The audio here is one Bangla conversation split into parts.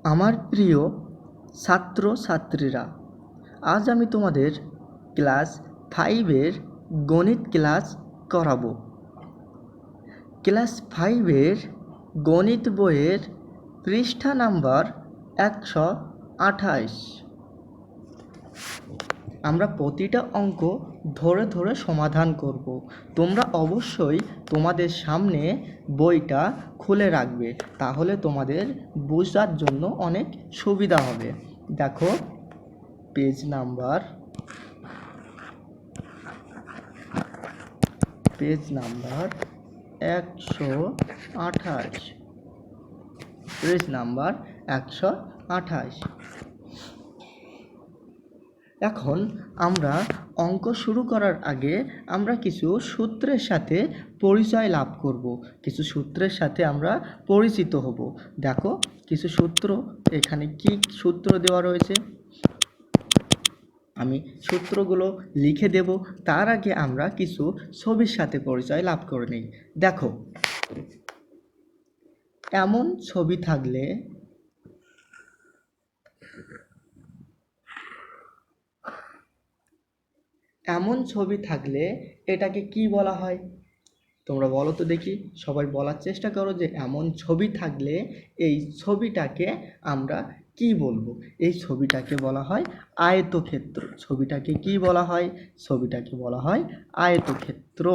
আমার প্রিয় ছাত্রছাত্রীরা, আজ আমি তোমাদের ক্লাস 5-এর গণিত ক্লাস করাবো। ক্লাস 5-এর গণিত বইয়ের পৃষ্ঠা নাম্বার 128। আমরা প্রতিটা অঙ্ক ধরে ধরে সমাধান করব। তোমরা অবশ্যই তোমাদের সামনে বইটা খুলে রাখবে, তাহলে তোমাদের বোঝার জন্য অনেক সুবিধা হবে। দেখো পেজ নাম্বার 128, পেজ নাম্বার 128। এখন আমরা অঙ্ক শুরু করার আগে আমরা কিছু সূত্রের সাথে পরিচয় লাভ করব, কিছু সূত্রের সাথে আমরা পরিচিত হব। দেখো কিছু সূত্র, এখানে কি সূত্র দেওয়া রয়েছে আমি সূত্রগুলো লিখে দেব। তার আগে আমরা কিছু ছবির সাথে পরিচয় লাভ করে নিই। দেখো, এমন ছবি থাকলে এটাকে কি বলা হয়? তোমরা বলো তো দেখি, সবাই বলার চেষ্টা করো যে এমন ছবি থাকলে এই ছবিটাকে আমরা কি বলবো? এই ছবিটাকে বলা হয় আয়তক্ষেত্র। ছবিটাকে কি বলা হয়? ছবিটাকে বলা হয় আয়তক্ষেত্র।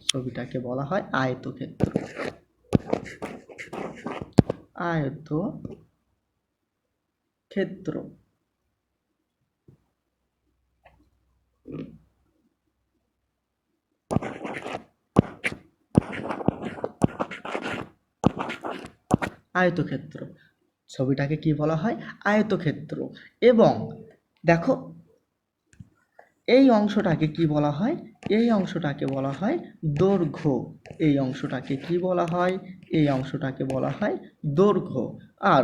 ছবিটাকে বলা হয় আয়তক্ষেত্র। আয়তক্ষেত্র। আয়তক্ষেত্র, ছবিটাকে কি বলা হয়? আয়তক্ষেত্র। এবং দেখো এই অংশটাকে কি বলা হয়? এই অংশটাকে বলা হয় দৈর্ঘ্য। এই অংশটাকে কি বলা হয়? এই অংশটাকে বলা হয় দৈর্ঘ্য। আর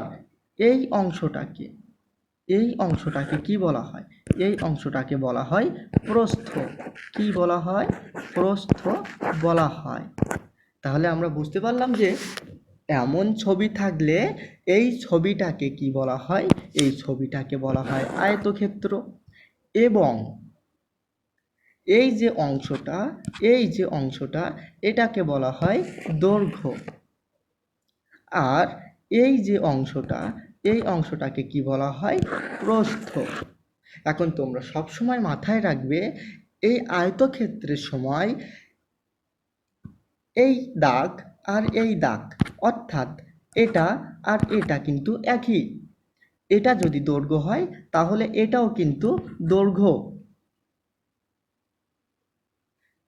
এই অংশটাকে কি বলা হয়? এই অংশটাকে বলা হয় প্রস্থ। কি বলা হয়? প্রস্থ বলা হয়। তাহলে আমরা বুঝতে পারলাম যে এমন ছবি থাকলে এই ছবিটাকে কি বলা হয়? এই ছবিটাকে বলা হয় আয়তক্ষেত্র। এবং এই যে অংশটা এটাকে বলা হয় দৈর্ঘ্য। আর এই যে এই অংশটাকে কি বলা হয়? প্রস্থ। এখন তোমরা সবসময় মাথায় রাখবে, এই আয়তক্ষেত্রের সময় এই দাগ আর এই দাগ, অর্থাৎ এটা আর এটা কিন্তু একই। এটা যদি দৈর্ঘ্য হয় তাহলে এটাও কিন্তু দৈর্ঘ্য।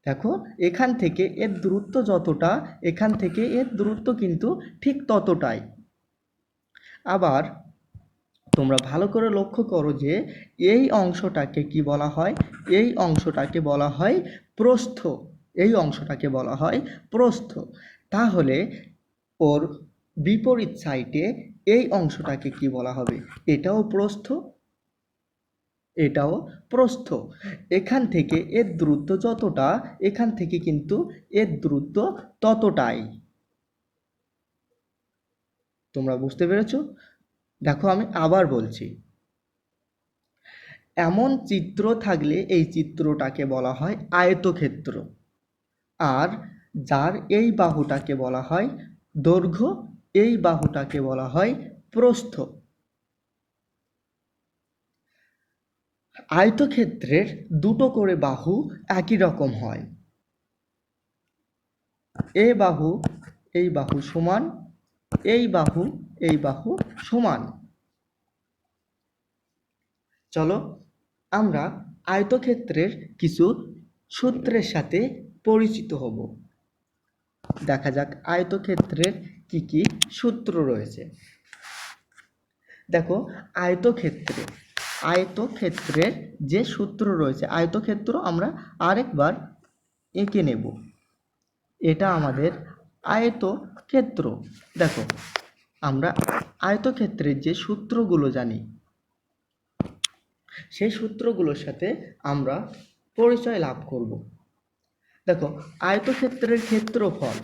দেখো, এখান থেকে এর দূরত্ব যতটা, এখান থেকে এর দূরত্ব কিন্তু ঠিক ততটাই। আবার তোমরা ভালো করে লক্ষ্য করো যে এই অংশটাকে কি বলা হয়? এই অংশটাকে বলা হয় প্রস্থ। এই অংশটাকে বলা হয় প্রস্থ। তাহলে ওর বিপরীত সাইডে এই অংশটাকে কি বলা হবে? এটাও প্রস্থ, এটাও প্রস্থ। এখান থেকে এর দূরত্ব যতটা, এখান থেকে কিন্তু এর দূরত্ব ততটাই। তোমরা বুঝতে পেরেছো? দেখো আমি আবার বলছি, এমন চিত্র থাকলে এই চিত্রটাকে বলা হয় আয়তক্ষেত্র। আর যার এই বাহুটাকে বলা হয় দৈর্ঘ্য, এই বাহুটাকে বলা হয় প্রস্থ। আয়তক্ষেত্রের দুটো করে বাহু একই রকম হয়। এই বাহু সমান, এই বাহু সমান। চলো আমরা আয়তক্ষেত্রের কিছু সূত্রের সাথে পরিচিত হব। দেখা যাক আয়তক্ষেত্রের কি কি সূত্র রয়েছে। দেখো, আয়তক্ষেত্রের যে সূত্র রয়েছে, আয়তক্ষেত্র আমরা আরেকবার এঁকে নেব। এটা আমাদের আয়তক্ষেত্র। দেখো, আমরা আয়তক্ষেত্রের যে সূত্রগুলো জানি, সেই সূত্রগুলোর সাথে আমরা পরিচয় লাভ করব। দেখো, আয়তক্ষেত্রের ক্ষেত্রফল,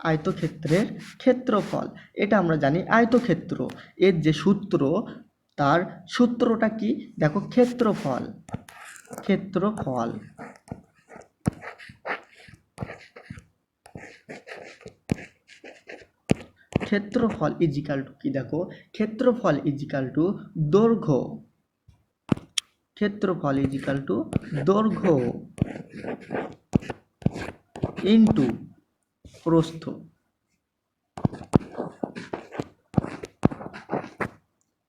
আয়তক্ষেত্রের ক্ষেত্রফল। এটা আমরা জানি আয়তক্ষেত্র, এর যে সূত্র, তার সূত্রটা কি? দেখো, ক্ষেত্রফল। ক্ষেত্রফল ক্ষেত্রফল ইজিক্যাল টু কি? দেখো, ক্ষেত্রফল ইজিক্যাল টু দৈর্ঘ্য। ক্ষেত্রফল ইজিক্যাল টু দৈর্ঘ্য ইন্টু প্রস্থ।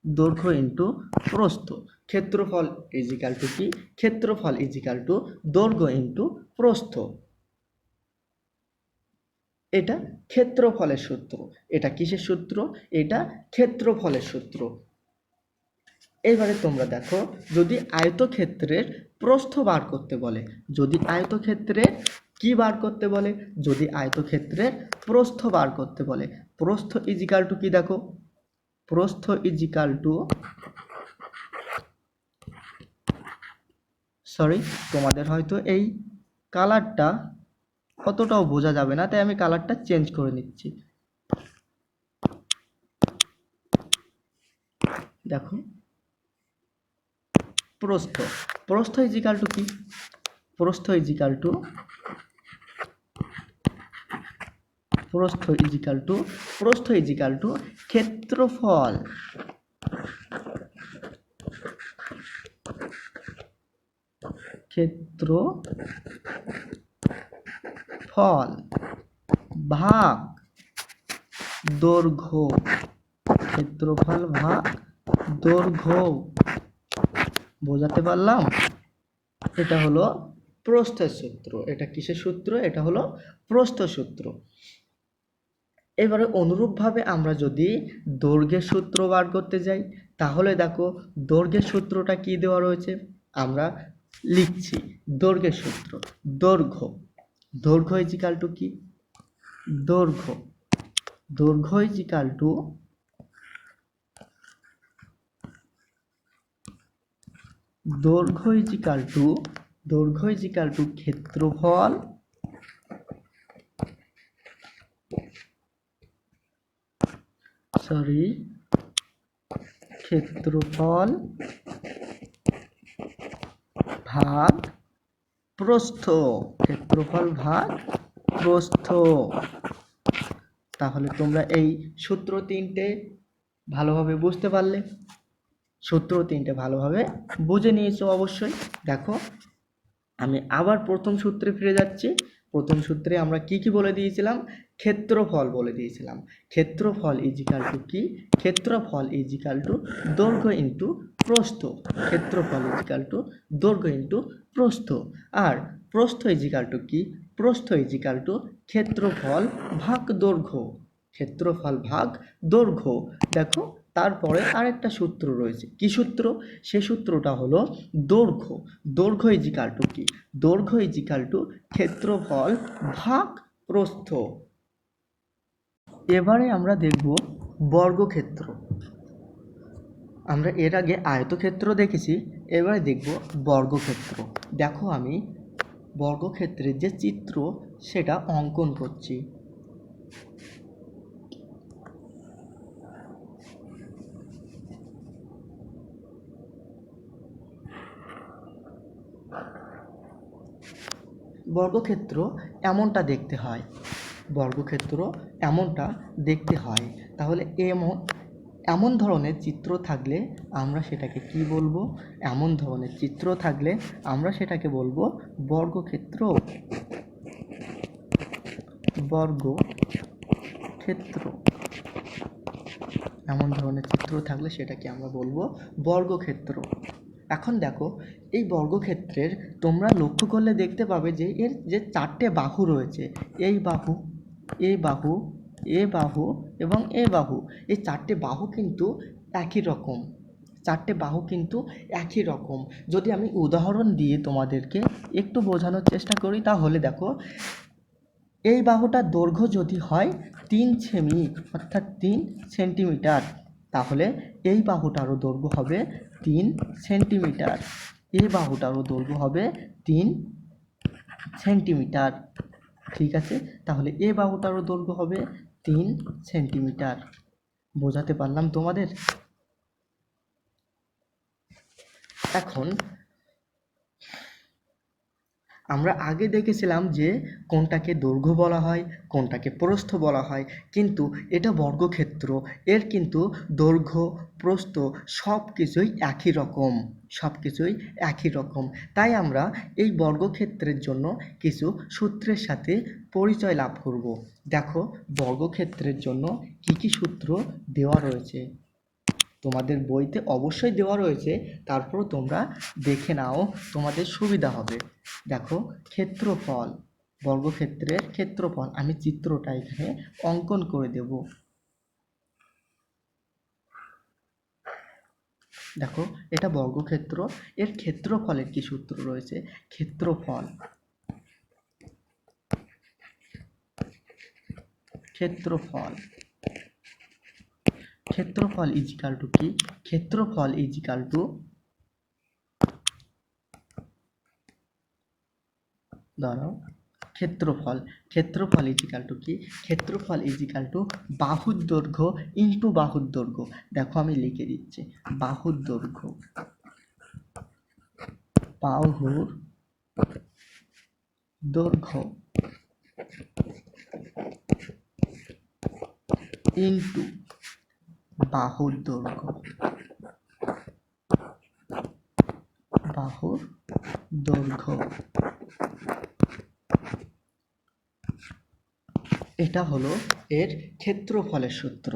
দৈর্ঘ্য ইন্টু প্রস্থ। ক্ষেত্রফল ইজিক্যাল টু কি? ক্ষেত্রফল ইজিক্যাল টু দৈর্ঘ্য ইন্টু প্রস্থ। এটা ক্ষেত্রফলের সূত্র। এটা কিসের সূত্র? এটা ক্ষেত্রফলের সূত্র। এবারে তোমরা দেখো, যদি আয়তক্ষেত্রের প্রস্থ বার করতে বলে, যদি আয়তক্ষেত্রের কি বার করতে বলে? যদি আয়তক্ষেত্রের প্রস্থ বার করতে বলে, প্রস্থ ইজিক্যাল টু কি? দেখো, প্রস্থ ইজিক্যাল টু, সরি, তোমাদের হয়তো এই কালারটা অতটাও বোঝা যাবে না, তাই আমি কালারটা চেঞ্জ করে নিচ্ছি। দেখো, প্রস্থ। প্রস্থ ইজিক্যাল টু কি? প্রস্থ ইজিক্যাল টু, প্রস্থ ইজিক্যাল টু, প্রস্থ ইজিক্যাল টু ক্ষেত্রফল। ক্ষেত্রফল ভাগ দৈর্ঘ্য। ক্ষেত্রফল ভাগ দৈর্ঘ্য। বোঝাতে পারলাম? এটা হলো প্রস্থের সূত্র। এটা কিসের সূত্র? এটা হলো প্রস্থ সূত্র। এবারে অনুরূপভাবে আমরা যদি দৈর্ঘ্যের সূত্র বার করতে যাই, তাহলে দেখো, দৈর্ঘ্যের সূত্রটা কি দেওয়া রয়েছে? আমরা লিখছি দৈর্ঘ্যের সূত্র। দৈর্ঘ্য, দৈর্ঘ্য ইজিক্যাল টু কি? দৈর্ঘ্য, দৈর্ঘ্য ইজিক্যাল টু, দৈর্ঘ্য ইজিক্যাল টু, দৈর্ঘ্য ইজিক্যাল টু ক্ষেত্রফল ক্ষেত্রফল ভাগ প্রস্থ। ক্ষেত্রফল ভাগ প্রস্থ। তাহলে তোমরা এই সূত্র তিনটে ভালোভাবে বুঝতে পারলে? সূত্র তিনটে ভালোভাবে বুঝে নিয়েছো অবশ্যই। দেখো, আমি আবার প্রথম সূত্রে ফিরে যাচ্ছি। প্রথম সূত্রে আমরা কি কি বলে দিয়েছিলাম? ক্ষেত্রফল বলে দিয়েছিলাম। ক্ষেত্রফল ইজিক্যাল টু কি? ক্ষেত্রফল ইজিক্যাল টু দৈর্ঘ্য ইন্টু প্রস্থ। ক্ষেত্রফল ইজিক্যাল টু দৈর্ঘ্য ইন্টু প্রস্থ। আর প্রস্থ ইজিক্যাল টু কি? প্রস্থ ইজিক্যাল টু ক্ষেত্রফল ভাগ দৈর্ঘ্য। ক্ষেত্রফল ভাগ দৈর্ঘ্য। দেখো, তারপরে আরেকটা সূত্র রয়েছে। কি সূত্র? সে সূত্রটা হলো দৈর্ঘ্য। দৈর্ঘ্য ইজিক্যাল টু কি? দৈর্ঘ্য ইজিক্যাল টু ক্ষেত্রফল ভাগ প্রস্থ। এবারে আমরা দেখব বর্গক্ষেত্র। আমরা এর আগে আয়তক্ষেত্র দেখেছি, এবারে দেখব বর্গক্ষেত্র। দেখো, আমি বর্গক্ষেত্রের যে চিত্র সেটা অঙ্কন করছি। বর্গক্ষেত্র এমনটা দেখতে হয়। বর্গক্ষেত্র এমনটা দেখতে হয়। তাহলে এমন ধরনের চিত্র থাকলে আমরা সেটাকে কি বলবো? এমন ধরনের চিত্র থাকলে আমরা সেটাকে বলবো বর্গক্ষেত্র। বর্গক্ষেত্র। এমন ধরনের চিত্র থাকলে সেটাকে আমরা বলবো বর্গক্ষেত্র। এখন দেখো, এই বর্গক্ষেত্রের তোমরা লক্ষ্য করলে দেখতে পাবে যে এর যে চারটে বাহু রয়েছে, এই বাহু, এই বাহু, এ বাহু এবং এ বাহু, এই চারটে বাহু কিন্তু একই রকম। চারটে বাহু কিন্তু একই রকম। যদি আমি উদাহরণ দিয়ে তোমাদেরকে একটু বোঝানোর চেষ্টা করি, তাহলে দেখো, এই বাহুটার দৈর্ঘ্য যদি হয় 3 সেমি অর্থাৎ 3 সেন্টিমিটার, তাহলে এই বাহুটারও দৈর্ঘ্য হবে 3 সেন্টিমিটার। এই বাহুটারও দৈর্ঘ্য হবে 3 সেন্টিমিটার। ঠিক আছে, তাহলে এ বাহুটারও দৈর্ঘ্য হবে 3 সেন্টিমিটার। বোঝাতে পারলাম তোমাদের? এখন আমরা আগে দেখেছিলাম যে কোনটাকে দৈর্ঘ্য বলা হয়, কোনটাকে প্রস্থ বলা হয়, কিন্তু এটা বর্গক্ষেত্র। এর কিন্তু দৈর্ঘ্য, প্রস্থ সব কিছুই একই রকম, সব কিছুই একই রকম। তাই আমরা এই বর্গক্ষেত্রের জন্য কিছু সূত্রের সাথে পরিচয় লাভ করব। দেখো বর্গক্ষেত্রের জন্য কি কি সূত্র দেওয়া রয়েছে, তোমাদের বইতে অবশ্যই দেওয়া রয়েছে, তারপর তোমরা দেখে নাও, তোমাদের সুবিধা হবে। দেখো ক্ষেত্রফল, বর্গক্ষেত্রের ক্ষেত্রফল, আমি চিত্রটা এখানে অঙ্কন করে দেব। দেখো এটা বর্গক্ষেত্র, এর ক্ষেত্রফলের কি সূত্র রয়েছে? ক্ষেত্রফল, ক্ষেত্রফল, ক্ষেত্রফল ইজিক্যাল টু কি? ক্ষেত্রফল ইজিক্যাল টু, দাঁড়াও, ক্ষেত্রফল, ক্ষেত্রফল ইজিক্যাল টু কি? ক্ষেত্রফল ইজিক্যাল টু বাহুর দৈর্ঘ্য ইন্টু বাহুর দৈর্ঘ্য। দেখো আমি লিখে দিচ্ছি, বাহুর দৈর্ঘ্য, বাহুর দৈর্ঘ্য ইন্টু বাহুর দৈর্ঘ্য, বাহুর দৈর্ঘ্য। এটা হলো এর ক্ষেত্রফলের সূত্র,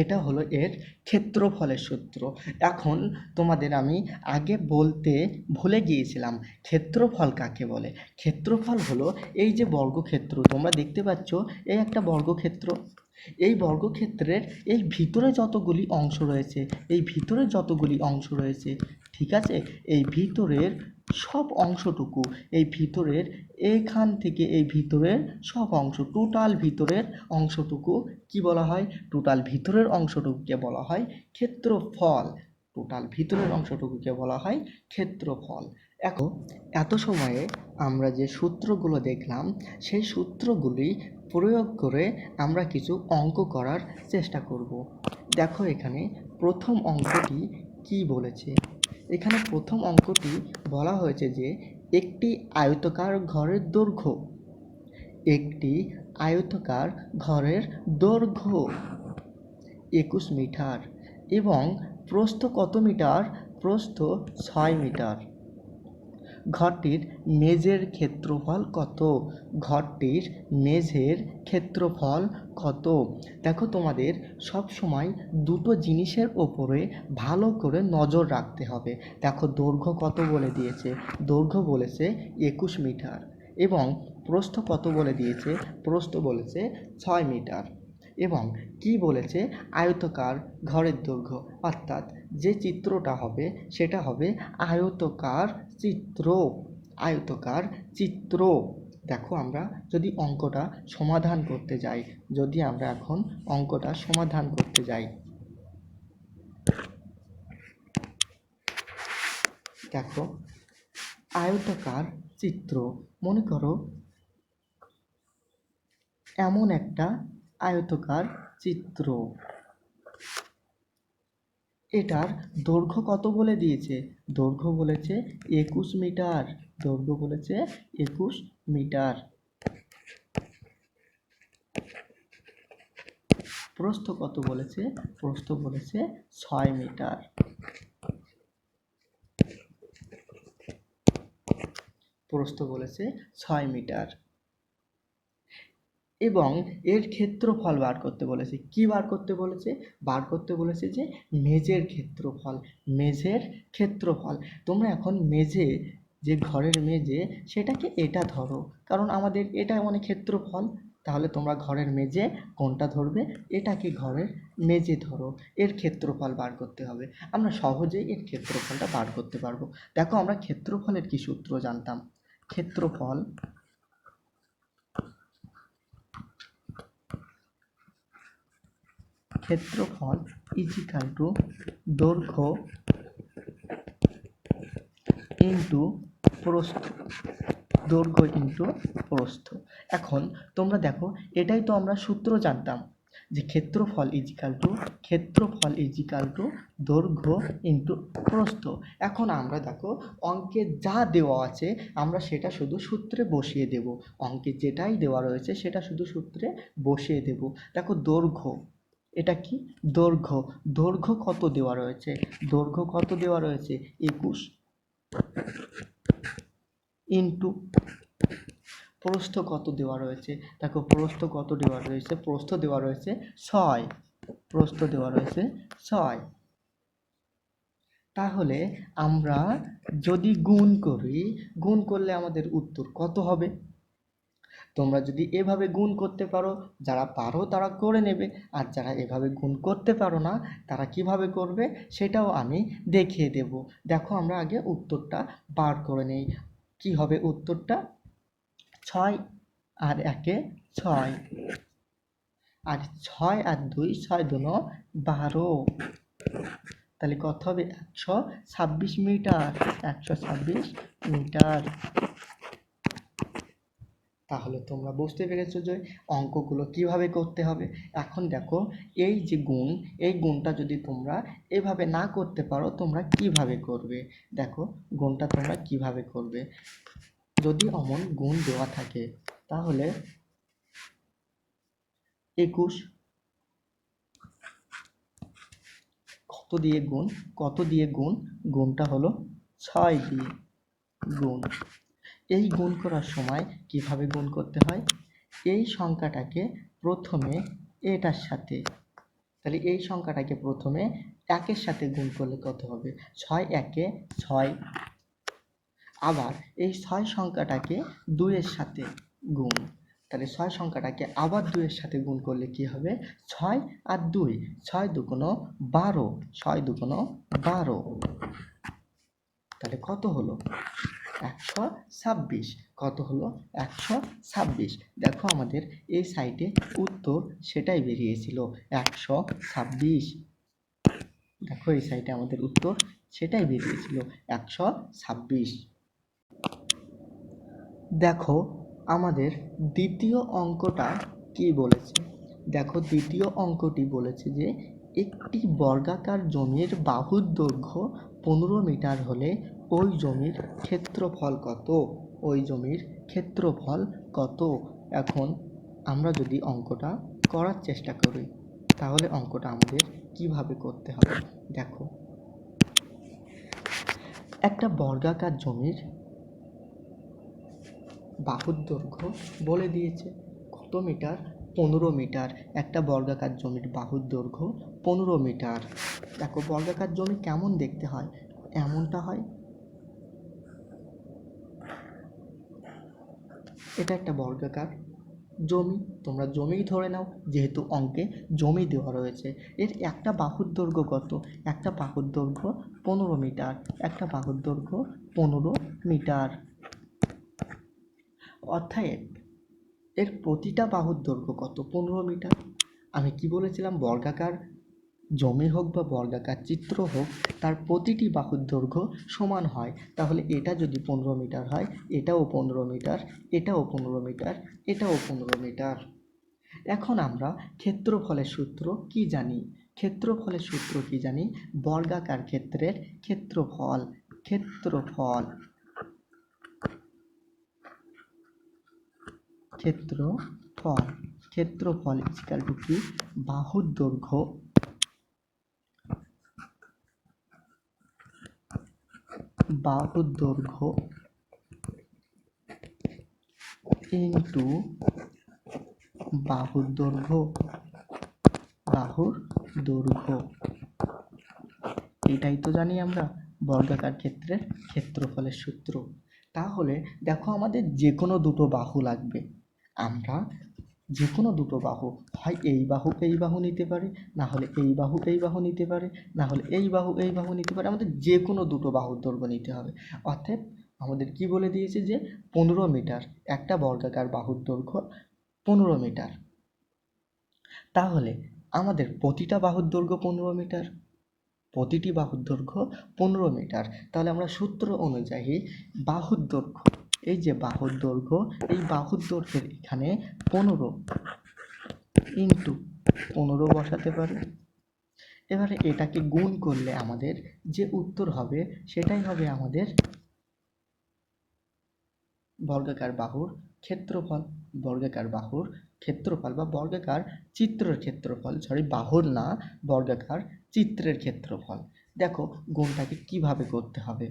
এটা হলো এর ক্ষেত্রফলের সূত্র। এখন তোমাদের আমি আগে বলতে ভুলে গিয়েছিলাম, ক্ষেত্রফল কাকে বলে। ক্ষেত্রফল হলো এই যে বর্গক্ষেত্র তোমরা দেখতে পাচ্ছ, এই একটা বর্গক্ষেত্র, এই বর্গক্ষেত্রের এই ভিতরে যতগুলি অংশ রয়েছে, এই ভিতরে যতগুলি অংশ রয়েছে, ঠিক আছে, এই ভিতরের সব অংশটুকু, এই ভিতরের এইখান থেকে এই ভিতরের সব অংশ, টোটাল ভিতরের অংশটুকু কি বলা হয়? টোটাল ভিতরের অংশটুকুকে বলা হয় ক্ষেত্রফল, টোটাল ভিতরের অংশটুকুকে বলা হয় ক্ষেত্রফল। এখন এত সময়ে আমরা যে সূত্রগুলো দেখলাম, সেই সূত্রগুলি প্রয়োগ করে আমরা কিছু অঙ্ক করার চেষ্টা করব। দেখো এখানে প্রথম অঙ্কটি কি বলেছে। এখানে প্রথম অঙ্কটি বলা হয়েছে যে একটি আয়তাকার ঘরের দৈর্ঘ্য, একটি আয়তাকার ঘরের দৈর্ঘ্য 21 মিটার এবং প্রস্থ কত মিটার? প্রস্থ 6 মিটার। ঘরটির মেঝের ক্ষেত্রফল কত? ঘরটির মেঝের ক্ষেত্রফল কত? দেখো তোমাদের সব সময় দুটো জিনিসের ওপরে ভালো করে নজর রাখতে হবে। দেখো দৈর্ঘ্য কত বলে দিয়েছে? দৈর্ঘ্য বলেছে 21 মিটার এবং প্রস্থ কত বলে দিয়েছে? প্রস্থ বলেছে 6 মিটার এবং কি বলেছে? আয়তাকার ঘরের দৈর্ঘ্য, অর্থাৎ যে চিত্রটা হবে সেটা হবে আয়তাকার চিত্র, আয়তাকার চিত্র। দেখো আমরা যদি অঙ্কটা সমাধান করতে যাই, যদি আমরা এখন অঙ্কটা সমাধান করতে যাই, দেখো আয়তাকার চিত্র, মনে করো এমন একটা আয়তাকার চিত্র, এটার দৈর্ঘ্য কত বলে দিয়েছে? দৈর্ঘ্য বলেছে 21 মিটার, দৈর্ঘ্য বলেছে 21 মিটার। প্রস্থ কত বলেছে? প্রস্থ বলেছে 6 মিটার। প্রস্থ বলেছে 6 মিটার এবং এর ক্ষেত্রফল বার করতে বলেছে। কি বার করতে বলেছে? বার করতে বলেছে যে মেঝের ক্ষেত্রফল, মেঝের ক্ষেত্রফল। তোমরা এখন মেঝে, যে ঘরের মেঝে সেটাকে এটা ধরো, কারণ আমাদের এটা মানে ক্ষেত্রফল, তাহলে তোমরা ঘরের মেঝে কোনটা ধরবে? এটাকে ঘরের মেঝে ধরো, এর ক্ষেত্রফল বার করতে হবে। আমরা সহজেই এর ক্ষেত্রফলটা বার করতে পারবো। দেখো আমরা ক্ষেত্রফলের কি সূত্র জানতাম? ক্ষেত্রফল, ক্ষেত্রফল ইজিক্যাল টু দৈর্ঘ্য ইন্টু প্রস্থ, দৈর্ঘ্য ইন্টু প্রস্থ। এখন তোমরা দেখো, এটাই তো আমরা সূত্র জানতাম যে ক্ষেত্রফল ইজিক্যাল টু দৈর্ঘ্য ইন্টু প্রস্থ। এখন আমরা দেখো অঙ্কে যা দেওয়া আছে আমরা সেটা শুধু সূত্রে বসিয়ে দেব। অঙ্কে যেটাই দেওয়া রয়েছে সেটা শুধু সূত্রে বসিয়ে দেব। দেখো দৈর্ঘ্য, এটা কি দৈর্ঘ্য কত দেওয়া রয়েছে? 21 ইন্টু প্রস্থ কত দেওয়া রয়েছে? দেখো প্রস্থ কত দেওয়া রয়েছে? প্রস্থ দেওয়া রয়েছে 6। তাহলে আমরা যদি গুণ করলে আমাদের উত্তর কত হবে? তোমরা যদি এভাবে গুণ করতে পারো, যারা পারো তারা করে নেবে, আর যারা এভাবে গুণ করতে পারো না তারা কিভাবে করবে সেটাও আমি দেখিয়ে দেব। দেখো আমরা আগে উত্তরটা বার করে নেই। কি হবে উত্তরটা? 6 আর 1 6, আর 6 আর 2 6 2 12। তাহলে কত হবে? 126 মিটার। 126 মিটার। তাহলে তোমরা বুঝতে পেরেছো যে অঙ্কগুলো কিভাবে করতে হবে। এখন দেখো এই যে গুণ, এই গুণটা যদি তোমরা এভাবে না করতে পারো তোমরা কিভাবে করবে? দেখো গুণটা তোমরা কিভাবে করবে। যদি অমন গুণ দেওয়া থাকে তাহলে 21 কত দিয়ে গুণ? গুণটা হলো 6 দিয়ে গুণ। এই গুণ করার সময় কিভাবে গুণ করতে হয়? এই সংখ্যাটাকে প্রথমে এটার সাথে, তাহলে এই সংখ্যাটাকে প্রথমে 1-এর সাথে গুণ করলে কত হবে? 6 1 6। আবার এই 6 সংখ্যাটাকে 2-এর সাথে গুণ, তাহলে 6 সংখ্যাটাকে আবার 2-এর সাথে গুণ করলে কি হবে? 6 আর 2 6 2 12, 6 2 12। তাহলে কত হলো? 126। কত হলো? 126। দেখো আমাদের এই সাইডে উত্তর সেটাই বেরিয়েছিল, 126। দেখো এই সাইডে আমাদের উত্তর সেটাই বেরিয়েছিল, 126। দেখো আমাদের দ্বিতীয় অঙ্কটা কি বলেছে। দেখো দ্বিতীয় অঙ্কটি বলেছে যে একটি বর্গাকার জমির বাহুর দৈর্ঘ্য 15 মিটার হলে ওই জমির ক্ষেত্রফল কত? এখন আমরা যদি অঙ্কটা করার চেষ্টা করি তাহলে অঙ্কটা আমাদের কিভাবে করতে হবে। দেখো একটা বর্গাকার জমির বাহুর দৈর্ঘ্য বলে দিয়েছে কত মিটার? 15 মিটার। একটা বর্গাকার জমির বাহুর দৈর্ঘ্য 15 মিটার। দেখো বর্গাকার জমি কেমন দেখতে হয়? এমনটা হয়। এটা একটা বর্গাকার জমি, তোমরা জমিই ধরে নাও যেহেতু অঙ্কে জমি দেওয়া রয়েছে। এর একটা বাহুর দৈর্ঘ্য কত? একটা বাহুর দৈর্ঘ্য 15 মিটার। একটা বাহুর দৈর্ঘ্য 15 মিটার। অর্থাৎ এর প্রতিটা বাহুর দৈর্ঘ্য কত? 15 মিটার। আমি কি বলেছিলাম? বর্গাকার জমি হোক বা বর্গাকার চিত্র হোক, তার প্রতিটি বাহুর দৈর্ঘ্য সমান হয়। তাহলে এটা যদি 15 মিটার হয়, এটাও 15 মিটার, এটাও 15 মিটার, এটাও 15 মিটার। এখন আমরা ক্ষেত্রফলের সূত্র কি জানি? বর্গাকার ক্ষেত্রের ক্ষেত্রফল। ক্ষেত্রফল ইকুয়াল টু কি? বাহুর দৈর্ঘ্য ইন্টু বাহুর দৈর্ঘ্য। এটাই তো জানি আমরা বর্গাকার ক্ষেত্রের ক্ষেত্রফলের সূত্র। তাহলে দেখো আমাদের যে কোনো দুটো বাহু লাগবে। আমরা যে কোনো দুটো বাহু, হয় এই বাহু নিতে পারি, না হলে এই বাহু নিতে পারি, না হলে এই বাহু নিতে পারি। আমাদের যে কোনো দুটো বাহুর দৈর্ঘ্য নিতে হবে। অর্থাৎ আমাদের কি বলে দিয়েছে যে 15 মিটার, একটা বর্গাকার বাহুর দৈর্ঘ্য 15 মিটার। তাহলে আমাদের প্রতিটা বাহুর দৈর্ঘ্য 15 মিটার, প্রতিটি বাহুর দৈর্ঘ্য 15 মিটার। তাহলে আমরা সূত্র অনুযায়ী বাহুর দৈর্ঘ্য এই যে বাহুর দৈর্ঘ্য, এই বাহুর দৈর্ঘ্যের এখানে 15 ইন্টু 15 বসাতে পারি। এবারে এটাকে গুণ করলে আমাদের যে উত্তর হবে সেটাই হবে আমাদের বর্গাকার বাহুর ক্ষেত্রফল। বর্গাকার বাহুর ক্ষেত্রফল বা বর্গাকার চিত্রের ক্ষেত্রফল, বাহুর না, বর্গাকার চিত্রের ক্ষেত্রফল। দেখো গুণটাকে কিভাবে করতে হবে।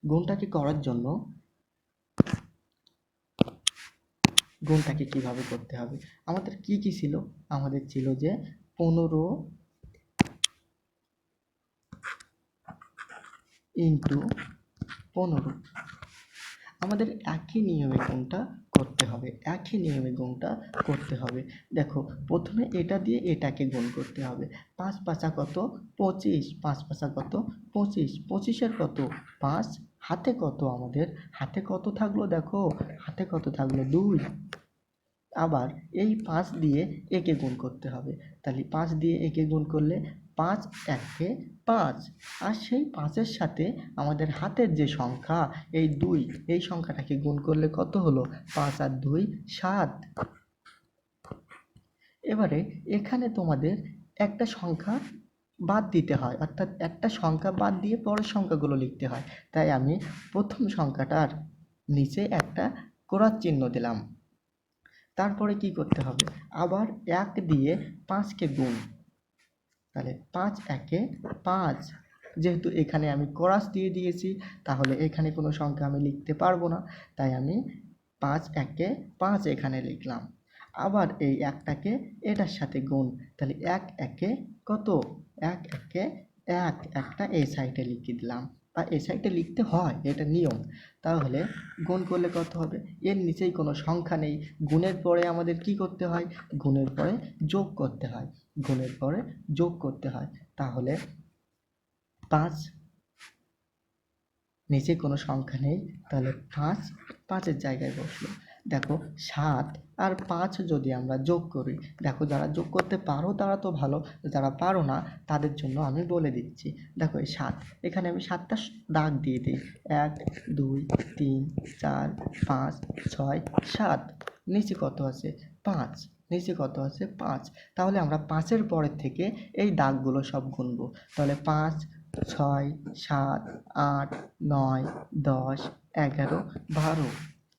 গুণটাকে করার জন্য গুণটাকে কিভাবে করতে হবে, আমাদের কি কি ছিল, আমাদের ছিল যে 15 ইন্টু 15। আমাদের একই নিয়মে গুণটা করতে হবে, একই নিয়মে গুণটা করতে হবে। দেখো প্রথমে এটা দিয়ে এটাকে গুণ করতে হবে। 5 পাঁচা কত? 25। 5 পাঁচা কত? 25। 25-এর কত? 5। হাতে কত আমাদের? হাতে কত থাকলো? দেখো হাতে কত থাকলো? 2। আবার এই 5 দিয়ে একে গুণ করতে হবে। তাহলে 5 দিয়ে একে গুণ করলে 5 একে 5। আর সেই 5-এর সাথে আমাদের হাতের যে সংখ্যা এই 2, এই সংখ্যাটাকে গুণ করলে কত হলো? 5 আর 2 7। এবারে এখানে তোমাদের একটা সংখ্যা বাদ দিতে হয়, অর্থাৎ একটা সংখ্যা বাদ দিয়ে পরের সংখ্যাগুলো লিখতে হয়। তাই আমি প্রথম সংখ্যাটার নিচে একটা ক্রস চিহ্ন দিলাম। তারপরে কি করতে হবে? আবার 1 দিয়ে 5কে গুণ। তাহলে 5 একে 5। যেহেতু এখানে আমি ক্রস দিয়ে দিয়েছি তাহলে এখানে কোনো সংখ্যা আমি লিখতে পারবো না, তাই আমি 5 একে 5 এখানে লিখলাম। আবার এই 1টাকে এটার সাথে গুণ। তাহলে 1 একে কত? 1 একে 1। একটা এই সাইডে লিখে দিলাম, বা এই সাইডে লিখতে হয়, এটা নিয়ম। তাহলে গুণ করলে কত হবে? এর নিচেই কোনো সংখ্যা নেই। গুণের পরে আমাদের কি করতে হয়? গুণের পরে যোগ করতে হয়। গুণের পরে যোগ করতে হয়। তাহলে 5, নিচে কোনো সংখ্যা নেই, তাহলে 5 5-এর জায়গায় বসলো। দেখো 7 আর 5 যদি আমরা যোগ করি, দেখো যারা যোগ করতে পারো তারা তো ভালো, যারা পারো না তাদের জন্য আমি বলে দিচ্ছি। দেখো এই 7, এখানে আমি 7টা দাগ দিয়ে দিই। 1 2 3 4 5 6 7। নিচে কত আছে? 5। নিচে কত আছে? 5। তাহলে আমরা 5-এর পরের থেকে এই দাগগুলো সব গুনবো। তাহলে 5 6 7 8 9 10 11 12।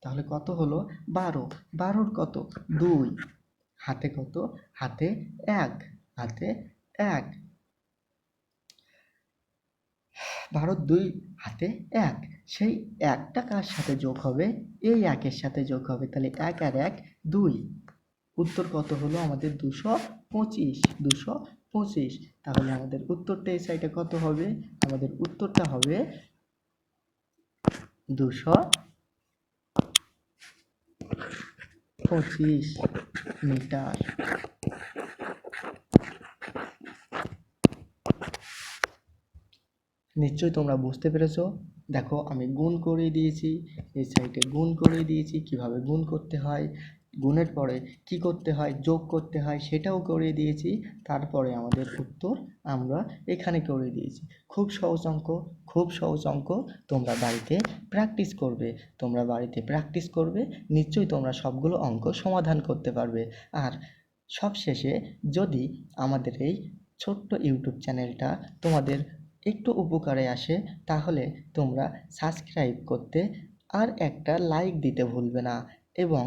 তাহলে কত হলো? 12। 12-র কত? 2। হাতে কত? হাতে 1। হাতে 1। 12-র 2 হাতে 1। সেই 1টা কার সাথে যোগ হবে? এই 1-এর সাথে যোগ হবে। তাহলে 1 আর 1 2। উত্তর কত হলো আমাদের? 225। 225। তাহলে আমাদের উত্তরটা এই সাইডে কত হবে? আমাদের উত্তরটা হবে 225 মিটার। নিশ্চয়ই তোমরা বুঝতে পেরেছো। দেখো আমি গুণ করে দিয়েছি, এই সাইডে গুণ করে দিয়েছি, কিভাবে গুণ করতে হয়, গুণের পরে কি করতে হয়, যোগ করতে হয় সেটাও করে দিয়েছি। তারপরে আমাদের উত্তর আমরা এখানে করে দিয়েছি। খুব সহজ অঙ্ক, খুব সহজ অঙ্ক। তোমরা বাড়িতে প্র্যাকটিস করবে, তোমরা বাড়িতে প্র্যাকটিস করবে, নিশ্চয়ই তোমরা সবগুলো অঙ্ক সমাধান করতে পারবে। আর সবশেষে যদি আমাদের এই ছোট্ট ইউটিউব চ্যানেলটা তোমাদের একটু উপকারে আসে তাহলে তোমরা সাবস্ক্রাইব করতে আর একটা লাইক দিতে ভুলবে না, এবং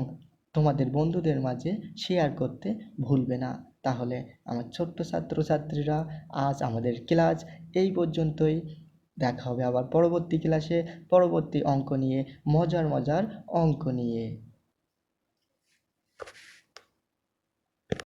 তোমাদের বন্ধুদের মাঝে শেয়ার করতে ভুলবে না। তাহলে আমার ছোট্ট ছাত্রছাত্রীরা, আজ আমাদের ক্লাস এই পর্যন্তই। দেখা হবে আবার পরবর্তী ক্লাসে পরবর্তী অঙ্ক নিয়ে, মজার মজার অঙ্ক নিয়ে।